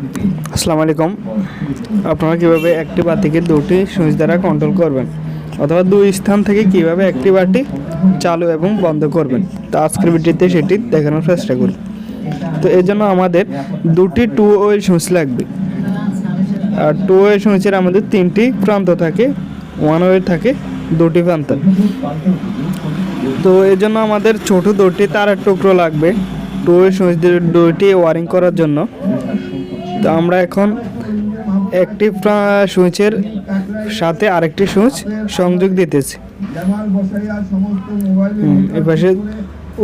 আসসালামু আলাইকুম। আপনারা কীভাবে একটি বাতিকে দুটি সুইচ দ্বারা কন্ট্রোল করবেন অথবা দুই স্থান থেকে কীভাবে একটি বাতি চালু এবং বন্ধ করবেন, তো আজকের ভিডিওতে সেটি দেখানোর চেষ্টা করি। তো এর জন্য আমাদের দুটি টু ওয়ে সুইচ লাগবে। আর টু ওয়ে সুইচের আমাদের তিনটি প্রান্ত থাকে, ওয়ান ওয়ে থাকে দুটি প্রান্ত। তো এর জন্য আমাদের ছোট দুটি তারের টুকরো লাগবে টু ওয়ে সুইচ দুইটি ওয়ারিং করার জন্য। তো আমরা এখন একটি সুইচের সাথে আরেকটি সুইচ সংযোগ দিতেছি। এপাশে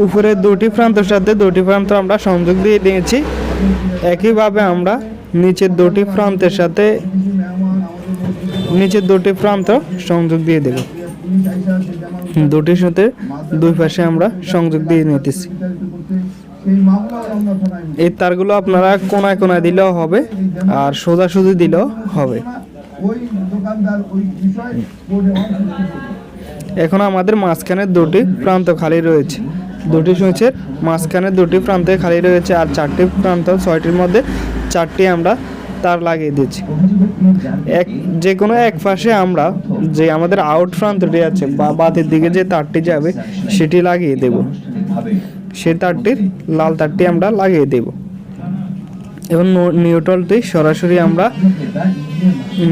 উপরে দুটি প্রান্তের সাথে দুটি প্রান্ত আমরা সংযোগ দিয়ে নিয়েছি। একইভাবে আমরা নিচের দুটি প্রান্তের সাথে নিচের দুটি প্রান্ত সংযোগ দিয়ে দেব। দুটির সাথে দুই পাশে আমরা সংযোগ দিয়ে নিতেছি। এই তারগুলো আপনারা কোনায় কোনায় দিলেও হবে আর সোজাসুজি দিলেও হবে। এখন আমাদের মাঝখানে দুটি প্রান্ত খালি রয়েছে, দুটি সুইচের মাঝখানে দুটি প্রান্তে খালি রয়েছে। আর চারটি প্রান্ত, ছয়টির মধ্যে চারটি আমরা তার লাগিয়ে দিচ্ছি। যে কোনো এক পাশে আমরা যে আমাদের আউট প্রান্তটি আছে বা বাতির দিকে যে তারটি যাবে সেটি লাগিয়ে দেব। সেই তারটির লাল তারটি আমরা লাগিয়ে দেব এবং নিউট্রালটি সরাসরি আমরা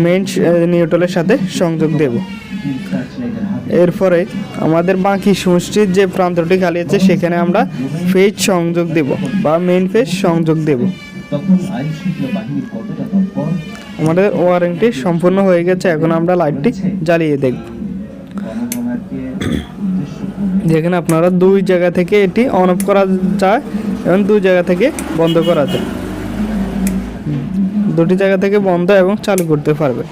মেইন নিউট্রালের সাথে সংযোগ দেব। এরপরে আমাদের বাকি সুইচটির যে প্রান্তটি খালি আছে সেখানে আমরা ফেজ সংযোগ দেব বা মেইন ফেজ সংযোগ দেব। আমাদের ওয়ারিংটি সম্পূর্ণ হয়ে গেছে। এখন আমরা লাইটটি জ্বালিয়ে দেখব। যেখানে আপনারা দুই জায়গা থেকে এটি অন অফ করা যায় এবং দুই জায়গা থেকে বন্ধ করা যায়। দুটি জায়গা থেকে বন্ধ এবং চালু করতে পারবে।